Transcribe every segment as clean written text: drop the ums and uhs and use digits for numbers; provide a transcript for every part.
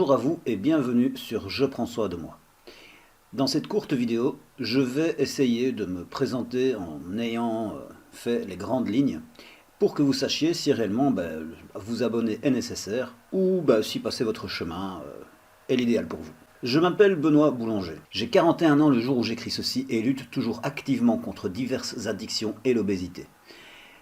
Bonjour à vous et bienvenue sur Je prends soin de moi. Dans cette courte vidéo, je vais essayer de me présenter en ayant fait les grandes lignes pour que vous sachiez si réellement vous abonner est nécessaire ou si passer votre chemin est l'idéal pour vous. Je m'appelle Benoît Boulanger. J'ai 41 ans le jour où j'écris ceci et lutte toujours activement contre diverses addictions et l'obésité.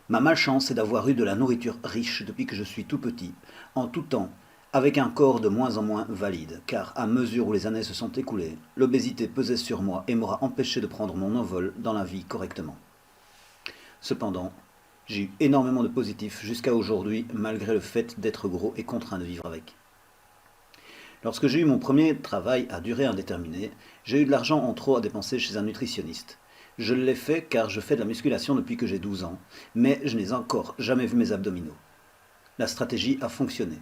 Ma malchance est d'avoir eu de la nourriture riche depuis que je suis tout petit, en tout temps, avec un corps de moins en moins valide, car à mesure où les années se sont écoulées, l'obésité pesait sur moi et m'aura empêché de prendre mon envol dans la vie correctement. Cependant, j'ai eu énormément de positifs jusqu'à aujourd'hui, malgré le fait d'être gros et contraint de vivre avec. Lorsque j'ai eu mon premier travail à durée indéterminée, j'ai eu de l'argent en trop à dépenser chez un nutritionniste. Je l'ai fait car je fais de la musculation depuis que j'ai 12 ans, mais je n'ai encore jamais vu mes abdominaux. La stratégie a fonctionné.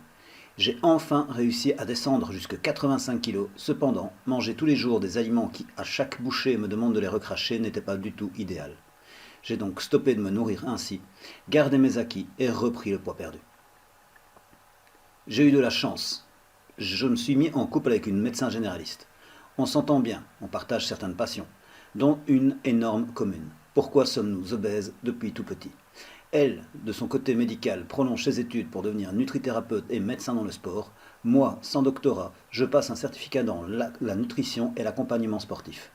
J'ai enfin réussi à descendre jusqu'à 85 kg, cependant, manger tous les jours des aliments qui, à chaque bouchée, me demandent de les recracher n'était pas du tout idéal. J'ai donc stoppé de me nourrir ainsi, gardé mes acquis et repris le poids perdu. J'ai eu de la chance. Je me suis mis en couple avec une médecin généraliste. On s'entend bien, on partage certaines passions, dont une énorme commune. Pourquoi sommes-nous obèses depuis tout petit ? Elle, de son côté médical, prolonge ses études pour devenir nutrithérapeute et médecin dans le sport. Moi, sans doctorat, je passe un certificat dans la nutrition et l'accompagnement sportif.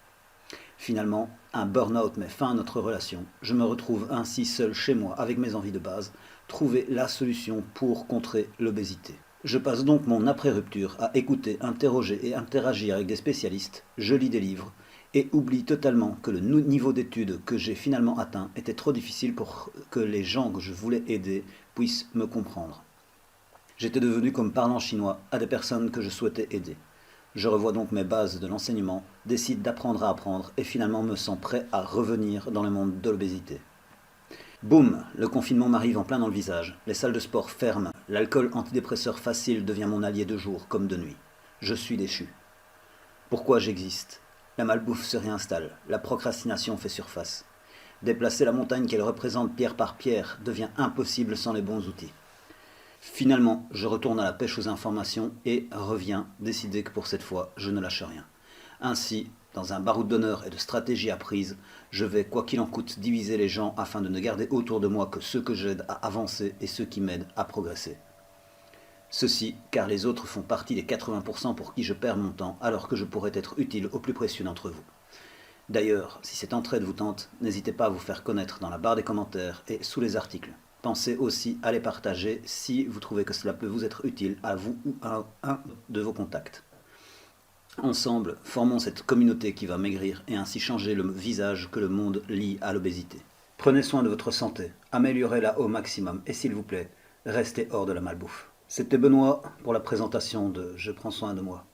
Finalement, un burn-out met fin à notre relation. Je me retrouve ainsi seul chez moi avec mes envies de base, trouver la solution pour contrer l'obésité. Je passe donc mon après-rupture à écouter, interroger et interagir avec des spécialistes, je lis des livres, et oublie totalement que le niveau d'études que j'ai finalement atteint était trop difficile pour que les gens que je voulais aider puissent me comprendre. J'étais devenu comme parlant chinois à des personnes que je souhaitais aider. Je revois donc mes bases de l'enseignement, décide d'apprendre à apprendre et finalement me sens prêt à revenir dans le monde de l'obésité. Boum, le confinement m'arrive en plein dans le visage, les salles de sport ferment, l'alcool antidépresseur facile devient mon allié de jour comme de nuit. Je suis déchu. Pourquoi j'existe ? La malbouffe se réinstalle, la procrastination fait surface. Déplacer la montagne qu'elle représente pierre par pierre devient impossible sans les bons outils. Finalement, je retourne à la pêche aux informations et reviens décider que pour cette fois, je ne lâche rien. Ainsi, dans un baroud d'honneur et de stratégie apprise, je vais, quoi qu'il en coûte, diviser les gens afin de ne garder autour de moi que ceux que j'aide à avancer et ceux qui m'aident à progresser. Ceci car les autres font partie des 80% pour qui je perds mon temps alors que je pourrais être utile au plus précieux d'entre vous. D'ailleurs, si cette entraide vous tente, n'hésitez pas à vous faire connaître dans la barre des commentaires et sous les articles. Pensez aussi à les partager si vous trouvez que cela peut vous être utile à vous ou à un de vos contacts. Ensemble, formons cette communauté qui va maigrir et ainsi changer le visage que le monde lie à l'obésité. Prenez soin de votre santé, améliorez-la au maximum et s'il vous plaît, restez hors de la malbouffe. C'était Benoît pour la présentation de Je prends soin de moi.